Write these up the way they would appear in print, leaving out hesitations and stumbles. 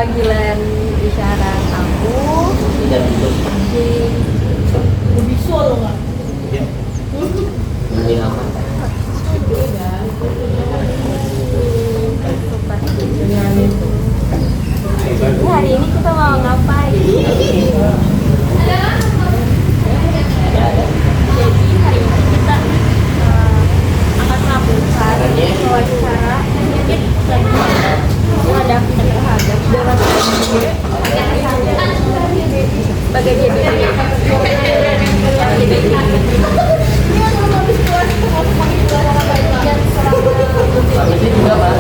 panggilan isyarat aku di Visual lo nggak? Mending apa? Ini hari ini kita mau ngapain? Jadi hari ini kita akan melakukan wawancara menghadapi terhadap dengan sebagai JBI. Itu juga Pak.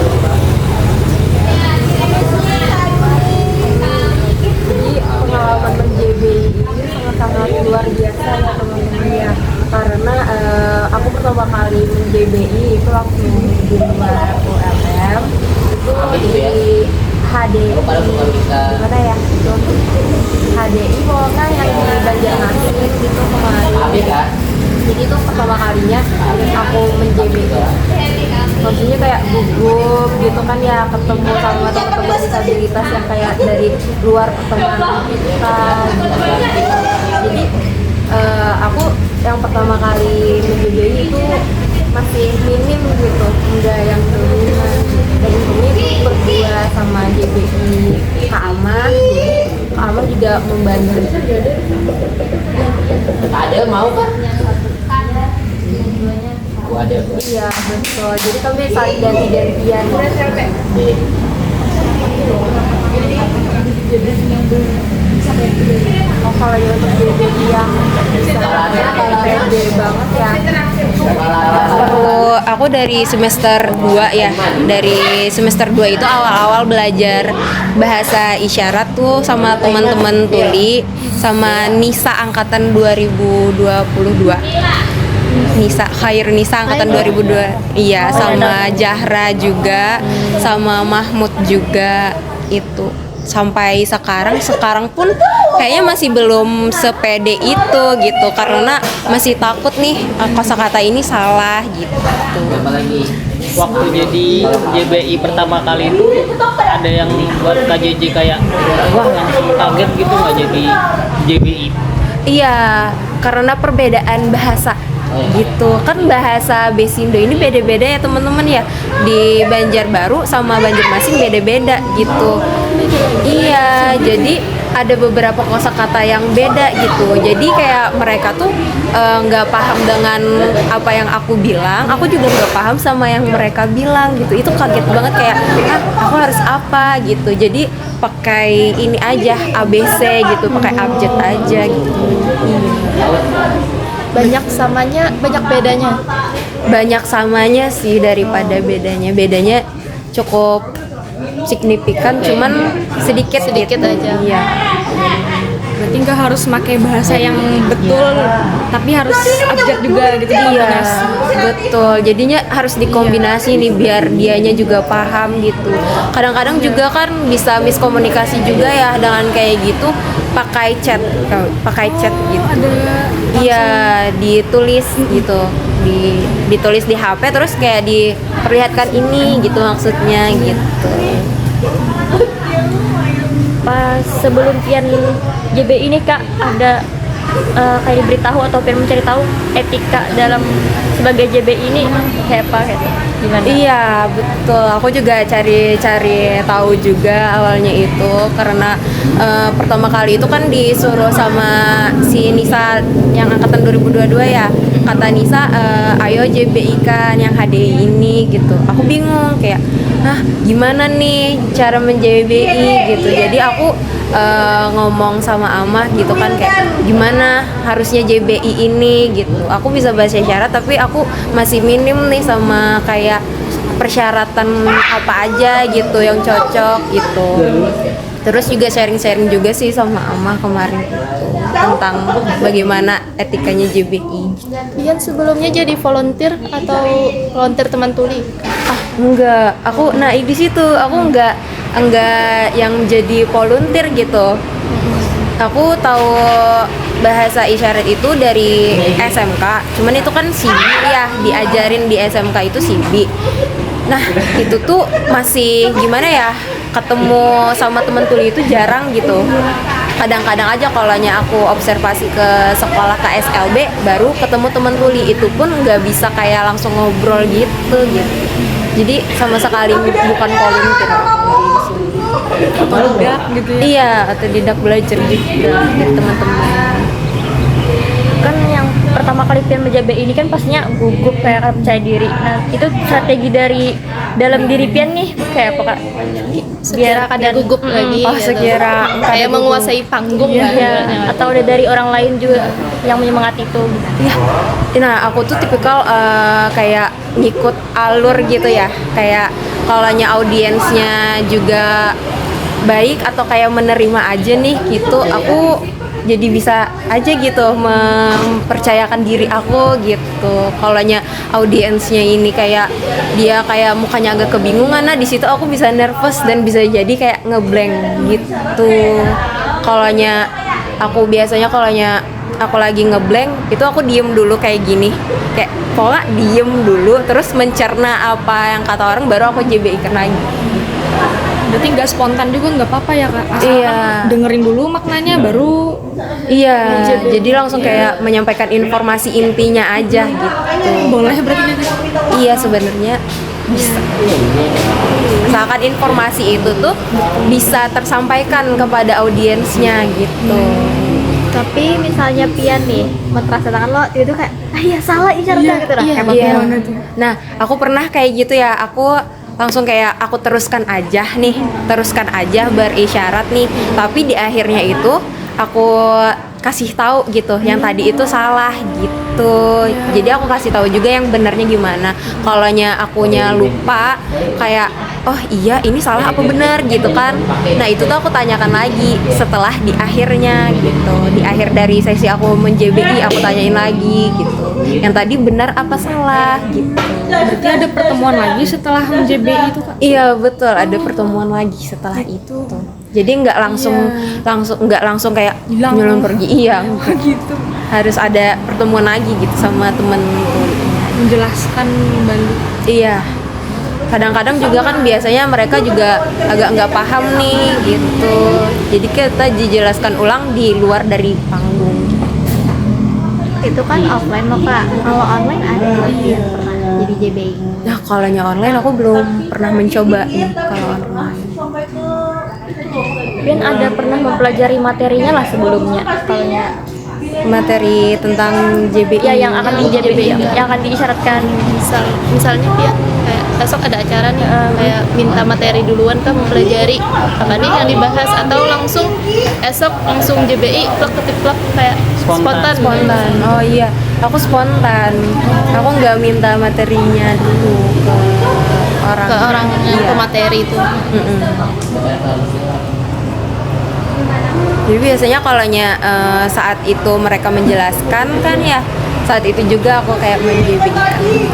Jadi pengalaman men-JBI ini sangat-sangat luar biasa ya teman-teman ya. Karena aku pertama kali men-JBI itu waktu di luar ULM itu di HDI mana ya itu HDI pokoknya yang di Banjarmasin gitu kemarin. Jadi itu pertama kalinya aku men-JBI. Maksudnya kayak gugup gitu kan ya, ketemu sama teman-teman disabilitas yang kayak dari luar pertemanan kita gitu. Jadi aku yang pertama kali men-JBI itu masih minim gitu, enggak yang dominan. Dan untungnya itu berdua sama JBI Kak Aman. Kak Aman juga membantu. Ada mau kan? Ada. Iya betul. Jadi kami saling ganti-gantian. Oh, kalau yang untuk JBI yang PSBB banget ya. Aku dari semester 2 ya. Dari semester 2 itu awal-awal belajar bahasa isyarat tuh sama teman-teman tuli sama Nisa angkatan 2022. Nisa angkatan 2002. Iya, sama Jahra juga, sama Mahmud juga itu. Sampai sekarang pun kayaknya masih belum sepede itu gitu, karena masih takut nih kosakata ini salah gitu. Apalagi Waktu jadi JBI pertama kali itu ada yang buat KJJ kayak wah langsung kaget gitu nggak jadi JBI? Iya, karena perbedaan bahasa gitu kan, bahasa Besindo ini beda-beda ya teman-teman ya, di Banjarbaru sama Banjarmasin beda-beda gitu. Iya, jadi ada beberapa kosakata yang beda gitu, jadi kayak mereka tuh nggak paham dengan apa yang aku bilang, aku juga nggak paham sama yang mereka bilang gitu. Itu kaget banget kayak aku harus apa gitu, jadi pakai ini aja ABC gitu, pakai abjad aja gitu. Banyak samanya, banyak bedanya. Banyak samanya sih daripada bedanya cukup signifikan, cuman sedikit aja. Iya. Berarti nggak harus pakai bahasa yang betul, tapi harus abjad juga gitu. Iya, betul. Jadinya harus dikombinasi nih biar dianya juga paham gitu. Kadang-kadang juga kan bisa miskomunikasi juga ya dengan kayak gitu, pakai chat gitu. Iya, ditulis gitu. Ditulis di HP terus kayak diperlihatkan ini gitu maksudnya gitu. Pas sebelum pian JBI ini Kak ada kayak diberitahu atau pian mencari tahu etika dalam sebagai JBI ini kayak apa gitu. Gimana? Iya betul, aku juga cari tahu juga awalnya itu karena pertama kali itu kan disuruh sama si Nisa yang angkatan 2022 ya, kata Nisa ayo JBI kan yang HDI ini gitu. Aku bingung kayak gimana nih cara men-JBI gitu, jadi aku ngomong sama Amah gitu kan kayak gimana harusnya JBI ini gitu. Aku bisa bahasa isyarat tapi aku masih minim nih sama kayak persyaratan apa aja gitu yang cocok gitu. Terus juga sharing-sharing juga sih sama Amah kemarin itu tentang bagaimana etikanya JBI. Pian sebelumnya jadi volunteer atau volunteer teman tuli? Enggak, aku di situ aku enggak yang jadi volunteer gitu. Aku tahu bahasa isyarat itu dari SMK, cuman itu kan SIBI ya, diajarin di SMK itu SIBI. Nah itu tuh masih gimana ya, ketemu sama temen tuli itu jarang gitu. Kadang-kadang aja kalaunya aku observasi ke sekolah KSLB baru ketemu temen tuli, itu pun nggak bisa kayak langsung ngobrol gitu. Jadi sama sekali bukan volunteer di sini. Otodidak gitu ya. Iya, otodidak belajar juga dari teman-teman. Kan yang pertama kali pian menjabe ini kan pastinya gugup kayak kan percaya diri. Nah itu strategi dari dalam diri pian nih kayak apa kak? Sekira kadang gugup lagi Oh, gitu. sekira Kayak menguasai panggung kan. Ya, atau ada dari orang lain juga yang menyemangati itu. Iya. Nah, aku tuh tipikal kayak ngikut alur gitu ya. Kayak kalaunya audiensnya juga baik atau kayak menerima aja nih gitu, aku jadi bisa aja gitu mempercayakan diri aku gitu. Kalaunya audiensnya ini kayak dia kayak mukanya agak kebingungan, nah di situ aku bisa nervous dan bisa jadi kayak ngeblank gitu. Kalaunya aku biasanya aku lagi ngeblank itu aku diem dulu kayak gini, kayak pola diem dulu terus mencerna apa yang kata orang baru aku JBI-kan lagi. Berarti nggak spontan juga nggak apa-apa ya kak? Asal Iya. dengerin dulu maknanya baru. Iya, jadi langsung kayak menyampaikan informasi intinya aja gitu. Boleh berarti nanti. Iya sebenarnya bisa. Misalkan informasi itu tuh bisa tersampaikan kepada audiensnya gitu. Tapi misalnya pian nih merasa tangan lo itu kayak ya salah isyaratnya gitu lah. Iya. Emang Iya. Gimana tuh? Nah, aku pernah kayak gitu ya. Aku langsung kayak aku teruskan aja berisyarat nih. Tapi di akhirnya itu aku kasih tahu gitu, yang tadi itu salah gitu. Jadi aku kasih tahu juga yang benernya gimana. Kalaunya akunya lupa kayak oh iya ini salah apa benar gitu kan. Nah, itu tuh aku tanyakan lagi setelah di akhirnya gitu. Di akhir dari sesi aku men-JBI aku tanyain lagi gitu. Yang tadi benar apa salah gitu. Berarti ada pertemuan lagi setelah MJBI itu kak? Iya betul, ada pertemuan lagi setelah itu. Jadi nggak langsung kayak Hilang. nyelon pergi. Iya, enggak. Gitu. Harus ada pertemuan lagi gitu sama temen tulinya. Menjelaskan kembali. Iya. Kadang-kadang juga kan biasanya mereka juga agak nggak paham nih gitu. Jadi kita dijelaskan ulang di luar dari panggung. Itu kan offline loh kak. Kalau online ada yang pernah jadi JBI. Nah, kalaunya online aku belum pernah mencoba nih kalau online. Pian ada pernah mempelajari materinya lah sebelumnya. Kalaunya Materi tentang JBI. ya yang akan di JBI yang akan diisyaratkan. Misalnya dia kayak besok ada acara nih, kayak minta materi duluan kan mempelajari apa nih yang dibahas, atau langsung esok langsung JBI plak kayak Spontan. spontan. Oh iya, aku spontan. Aku nggak minta materinya dulu ke orang. Ke orang yang Iya. pemateri itu. Mm-mm. Jadi biasanya kalaunya saat itu mereka menjelaskan kan ya, saat itu juga aku kayak menjadikan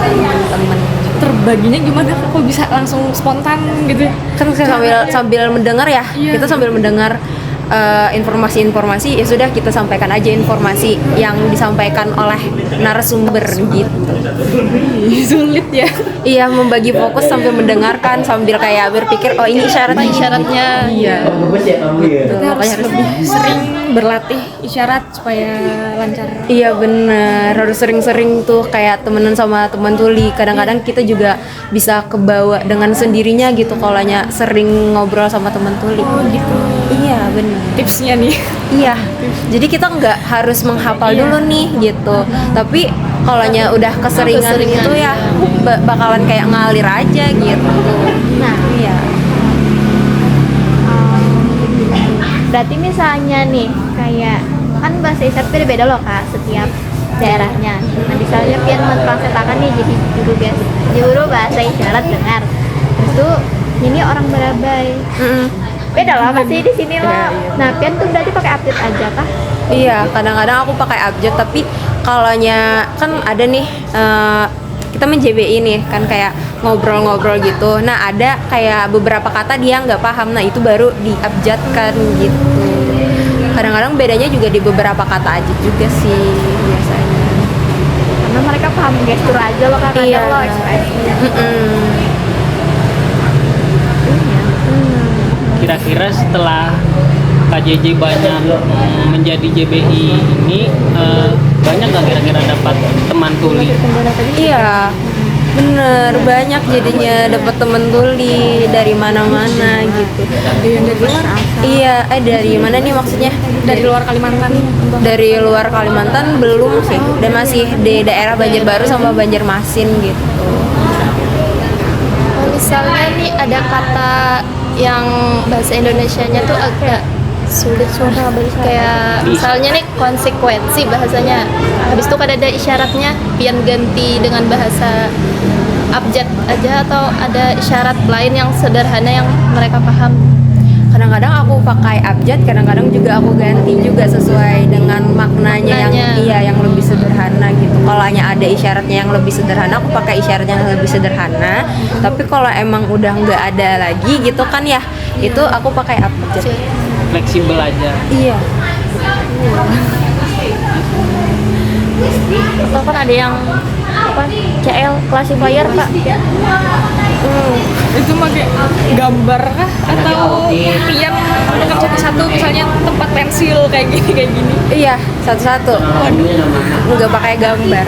teman-teman. Terbaginya gimana kak? Kok bisa langsung spontan gitu? Kan sambil mendengar ya, Iya. kita sambil mendengar informasi-informasi, ya sudah kita sampaikan aja informasi yang disampaikan oleh narasumber gitu. Sulit ya. Iya, membagi fokus sambil mendengarkan, sambil kayak berpikir oh ini Apa isyaratnya? Iya. Kita harus lebih sering berlatih isyarat supaya lancar. Iya bener, harus sering-sering tuh kayak temenan sama teman tuli. Kadang-kadang kita juga bisa kebawa dengan sendirinya gitu kalaunya sering ngobrol sama teman tuli. Oh gitu. Iya bener. Tipsnya nih. Iya, jadi kita nggak harus menghafal dulu nih gitu. Tapi kalaunya udah keseringan Keseringan, gitu ya bakalan kayak ngalir aja gitu. Nah, Iya. berarti misalnya nih kayak kan bahasa isyarat beda-beda loh kak setiap daerahnya. Nah misalnya pian mentranslatakan nih jadi juru bahasa isyarat dengar. Terus tuh ini orang Barabai. Beda lah pasti di sini loh. Nah pian tuh berarti pakai update aja kah? Iya, kadang-kadang aku pakai abjad, tapi kalaunya kan ada nih kita men-JBI nih kan kayak ngobrol-ngobrol gitu. Nah ada kayak beberapa kata dia nggak paham, nah itu baru diabjadkan gitu. Kadang-kadang bedanya juga di beberapa kata aja juga sih biasanya. Karena mereka paham gestur aja loh kak, kadang Iya. lo ekspresi. kira-kira setelah KJJ banyak menjadi JBI ini banyak nggak kira-kira dapat teman tuli? Iya, bener, banyak jadinya dapat temen tuli dari mana-mana gitu. Iya, dari mana nih maksudnya? Dari luar Kalimantan. Dari luar Kalimantan belum sih, dan masih di daerah Banjarbaru sama Banjarmasin gitu. Misalnya nih ada kata yang bahasa Indonesianya tuh agak sulit kayak misalnya nih konsekuensi bahasanya, habis itu kan ada isyaratnya, pian ganti dengan bahasa abjad aja atau ada isyarat lain yang sederhana yang mereka paham. Kadang-kadang aku pakai abjad, kadang-kadang juga aku ganti juga sesuai dengan maknanya yang lebih sederhana gitu. Kalau hanya ada isyaratnya yang lebih sederhana, aku pakai isyaratnya yang lebih sederhana. Tapi kalau emang udah nggak ada lagi gitu kan ya, itu aku pakai abjad. Fleksibel aja. Iya. Atau kan ada yang apa CL classifier Kak. Itu pakai gambar kah atau pian dengan satu-satu, misalnya tempat pensil kayak gini. Iya, satu-satu. Nggak pakai gambar.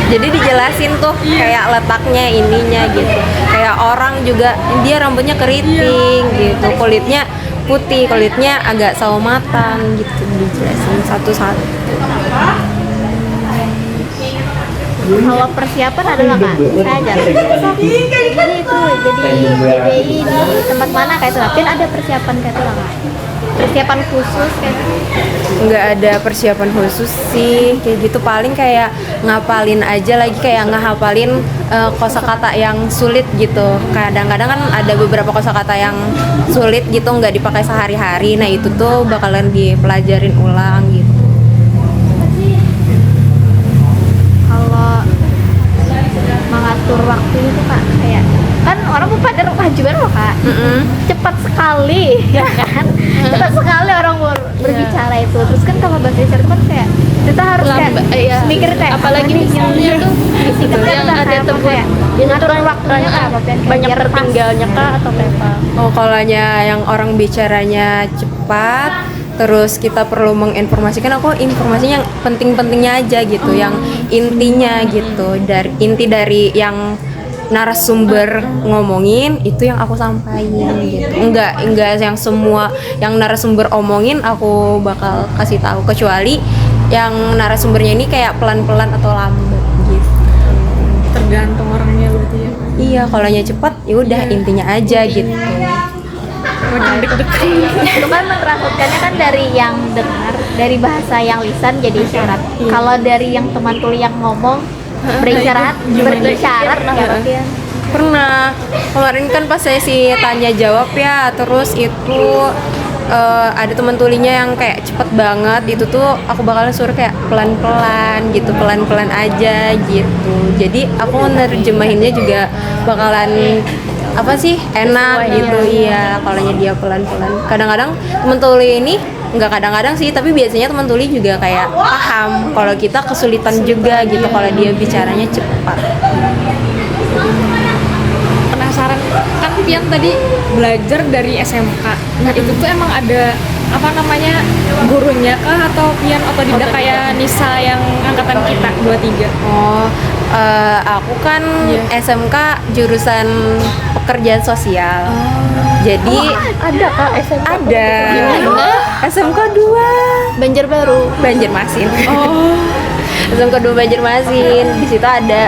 Jadi dijelasin tuh kayak letaknya ininya gitu. Kayak orang juga dia rambutnya keriting gitu, kulitnya putih, kulitnya agak sawo matang gitu, dijelasin satu-satu. Kalau persiapan adalah Kak, saya ajar. Jadi itu jadi JBI di tempat mana kayak itu, tapi ada persiapan kayak itu Kak. Persiapan khusus kayak gitu. Nggak ada persiapan khusus sih kayak gitu, paling kayak ngapalin aja, lagi kayak ngehafalin kosakata yang sulit gitu. Kadang-kadang kan ada beberapa kosakata yang sulit gitu, nggak dipakai sehari-hari, nah itu tuh bakalan dipelajarin ulang gitu. Kalau mengatur waktu itu Kak, kayak kan orang mau pada kewajiban loh Kak, cepat sekali ya kan, cepat sekali orang berbicara itu. Terus kan kalau bahasa Indonesia itu kan kayak kita harus kayak mikir kayak apalagi misalnya tuh yang ada tempat aturan waktunya apa banyak tertinggalnya kah atau apa? Oh, kalau yang orang bicaranya cepat, terus kita perlu menginformasikan, aku informasinya yang penting-pentingnya aja gitu, yang intinya gitu, dari inti dari yang narasumber ngomongin itu yang aku sampaikan gitu. Enggak yang semua yang narasumber omongin aku bakal kasih tahu, kecuali yang narasumbernya ini kayak pelan-pelan atau lambat gitu. Tergantung orangnya berarti ya. Iya, kalau nya cepat ya udah intinya aja gitu. itu kan menerangkannya kan dari yang dengar, dari bahasa yang lisan jadi isyarat. Kalau dari yang teman tuli yang ngomong berisyarat ya. Pernah kemarin kan pas sesi tanya jawab ya, terus itu ada teman tulinya yang kayak cepet banget, itu tuh aku bakalan suruh kayak pelan-pelan gitu, pelan-pelan aja gitu. Jadi aku nerjemahinnya juga bakalan apa sih enak gitu. Iya, kalau dia pelan-pelan. Kadang-kadang teman tuli ini nggak, kadang-kadang sih, tapi biasanya teman tuli juga kayak paham kalau kita kesulitan juga gitu kalau dia bicaranya cepat. Penasaran kan Pian tadi belajar dari SMK. Nah, itu tuh emang ada apa namanya gurunya kah atau Pian otodidak kayak Nisa yang angkatan kita 23? Oh, aku kan SMK jurusan pekerjaan sosial. Jadi Ada kak SMK? ada SMK 2 Banjarbaru. Banjarmasin. SMK 2 Banjarmasin. Di situ ada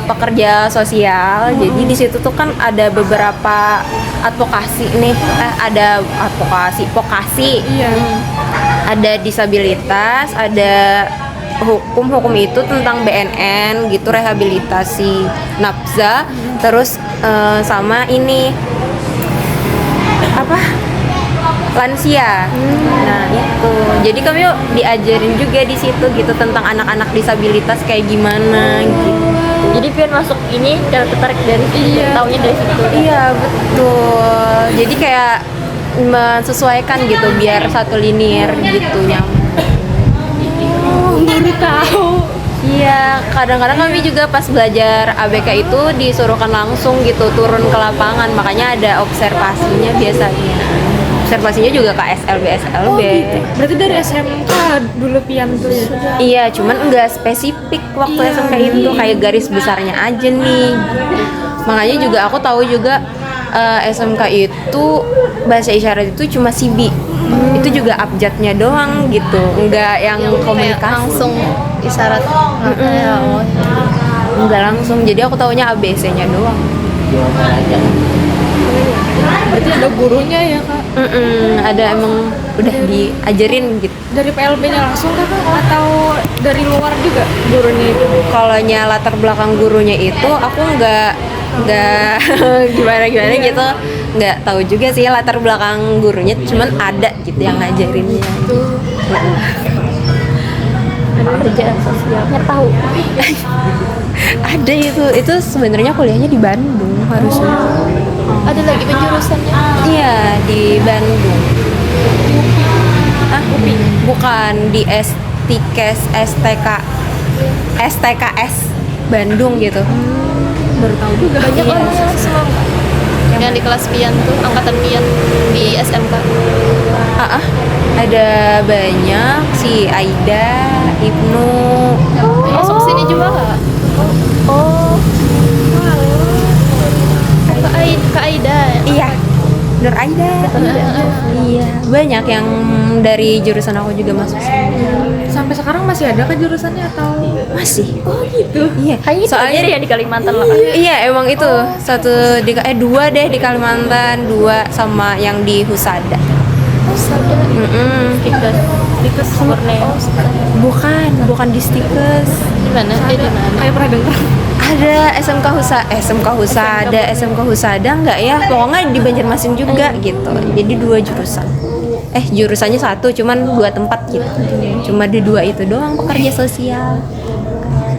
pekerja sosial. Jadi di situ tuh kan ada beberapa advokasi nih. Ada advokasi, vokasi. Ada disabilitas, ada hukum itu tentang BNN gitu, rehabilitasi nafsa, terus sama ini apa, lansia. Nah itu, jadi kami diajarin juga di situ gitu tentang anak-anak disabilitas kayak gimana gitu. Jadi Pian masuk ini tertarik dari taunya dari situ. Iya betul, jadi kayak mensesuaikan gitu biar satu linear gitu nyambung. Baru tahu. Iya, kadang-kadang kami juga pas belajar ABK itu disuruhkan langsung gitu turun ke lapangan, makanya ada observasinya biasanya. Observasinya juga ke SLB. Berarti dari SMK dulu pian tuh ya? Iya, cuman enggak spesifik waktu SMK itu, kayak garis besarnya aja nih. Makanya juga aku tahu juga SMK itu bahasa isyarat itu cuma CB. Itu juga abjadnya doang gitu, enggak yang Kayak komunikasi. langsung isyarat ya, oh. Enggak langsung, jadi aku taunya ABC-nya doang. Berarti ada gurunya ya kak? Ada emang udah diajarin gitu. Dari PLB-nya langsung kak atau dari luar juga gurunya itu? Kalau latar belakang gurunya itu aku nggak gimana gitu, nggak tahu juga sih latar belakang gurunya, cuman ada gitu yang ngajarinnya. Kerjaan sosialnya tahu. Ada itu sebenarnya kuliahnya di Bandung harusnya. Ada lagi penjurusannya. Iya, di Bandung. UPI? Bukan, di STKS Bandung gitu. Baru tahu juga. Banyak Iya. orang semua yang di kelas pian tuh, angkatan pian di SMK. Ada banyak si Aida, Ibnu. Masuk sini juga nggak? Oh. Kak Aida. Iya, Nur Aida. Iya, banyak yang dari jurusan aku juga masuk sini. Sampai sekarang masih ada kah jurusannya atau? Masih. Oh gitu. Iya. Hanya itu Soalnya aja yang di Kalimantan loh. iya emang itu satu di dua deh di Kalimantan, dua sama yang di Husada. Stikus Borneo. Bukan di Stikes. Di mana? Di mana? Kayak pernah dengar. Ada SMK Husada enggak ya? Pokoknya di Banjarmasin juga gitu. Jadi dua jurusan. Jurusannya satu, cuman dua tempat gitu. Cuma di dua itu doang pekerja sosial.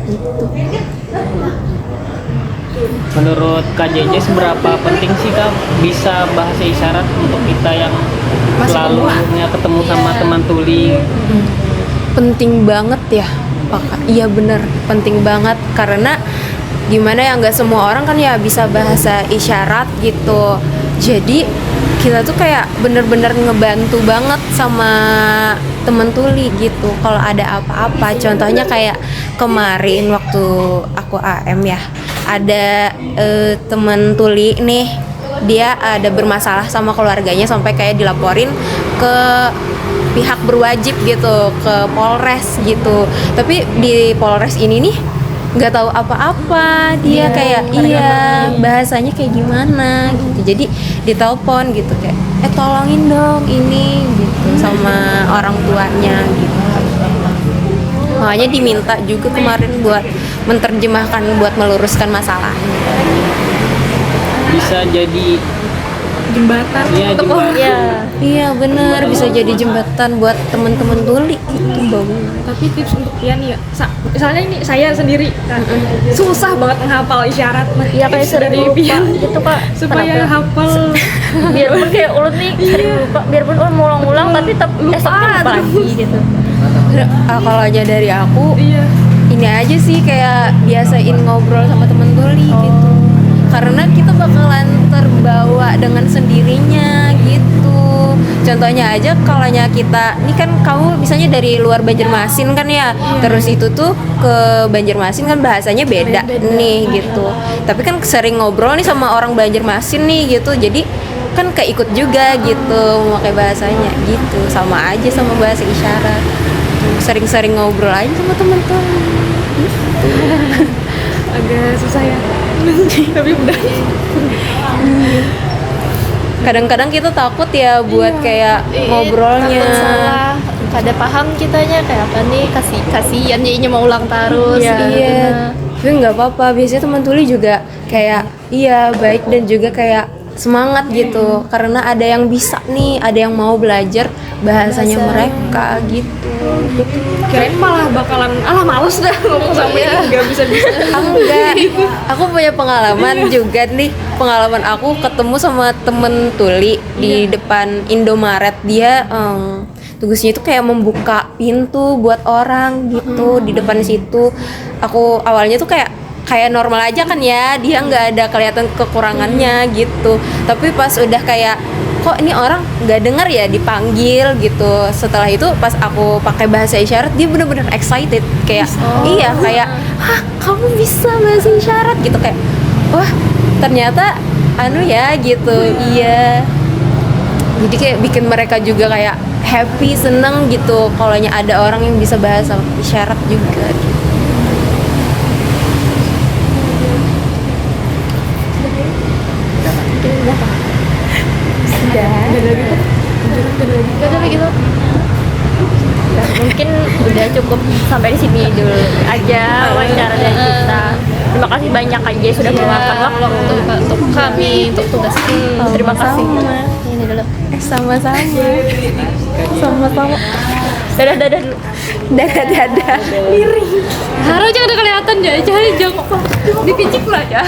Gitu. Menurut KJJ seberapa penting sih Kak bisa bahasa isyarat untuk kita yang selalunya ketemu sama teman tuli? Penting banget ya, iya bener, penting banget karena gimana ya, nggak semua orang kan ya bisa bahasa isyarat gitu. Jadi kita tuh kayak bener-bener ngebantu banget sama temen tuli gitu kalau ada apa-apa. Contohnya kayak kemarin waktu aku AM ya, ada temen tuli nih, dia ada bermasalah sama keluarganya sampai kayak dilaporin ke pihak berwajib gitu, ke Polres gitu. Tapi di Polres ini nih nggak tahu apa-apa, dia kayak bahasanya kayak gimana gitu. Jadi ditelepon gitu kayak tolongin dong ini gitu sama orang tuanya gitu. Makanya diminta juga kemarin buat menerjemahkan, buat meluruskan masalahnya. Bisa jadi Jembatan. Iya, untuk jembatan. orang. Iya bener, bisa jadi jembatan buat temen-temen tuli gitu bangun. Tapi tips untuk pian ya, misalnya ini saya sendiri kan susah banget menghafal isyarat. Nah, Iya kayak tips sering dari lupa pian gitu kak. supaya Kenapa? hafal. Biarpun kayak ulut nih sering lupa, biarpun ulut ngulang-ngulang tapi tetap Lupa. esoknya lupa lagi gitu. Kalau aja dari aku, Iya. ini aja sih kayak biasain ngobrol sama temen tuli gitu. Karena kita bakalan terbawa dengan sendirinya gitu. Contohnya aja kalau kita, ini kan kamu misalnya dari luar Banjarmasin kan ya, terus itu tuh ke Banjarmasin kan bahasanya beda nih gitu. Tapi kan sering ngobrol nih sama orang Banjarmasin nih gitu, jadi kan keikut juga gitu memakai bahasanya gitu. Sama aja sama bahasa isyarat. Sering-sering ngobrol aja sama teman-teman. Agak susah ya. Tapi udah. Kadang-kadang kita takut ya buat kayak ngobrolnya. Takut salah, kada paham kitanya kayak apa nih, kasihan jadinya mau ulang terus gitu. Iya. Tapi nggak apa-apa. Biasanya teman tuli juga kayak baik dan juga kayak semangat gitu. Karena ada yang bisa nih, ada yang mau belajar bahasanya mereka gitu. Kirain malah bakalan males dah ngomong sama ini nggak bisa-bisa. Enggak, aku punya pengalaman juga nih. Pengalaman aku ketemu sama temen tuli di depan Indomaret. Dia tugasnya itu kayak membuka pintu buat orang gitu di depan situ. Aku awalnya tuh kayak normal aja kan ya, dia nggak ada kelihatan kekurangannya gitu, tapi pas udah kayak kok ini orang nggak dengar ya dipanggil gitu. Setelah itu pas aku pakai bahasa isyarat, dia bener-bener excited kayak iya kayak hah kamu bisa bahasa isyarat gitu, kayak wah ternyata anu ya gitu. Iya, jadi kayak bikin mereka juga kayak happy, seneng gitu kalau ada orang yang bisa bahasa isyarat juga gitu. Udah begitu. Ya, mungkin udah cukup sampai di sini dulu aja wawancara dari kita. Terima kasih banyak aja sudah meluangkan waktu untuk kami, untuk tugas ini. Terima kasih. Ini dulu. Sama-sama. Sama-sama. Dadah dulu. Dadah. Miring. Harus jangan ada kelihatan ya, jangan dipicik lah ya.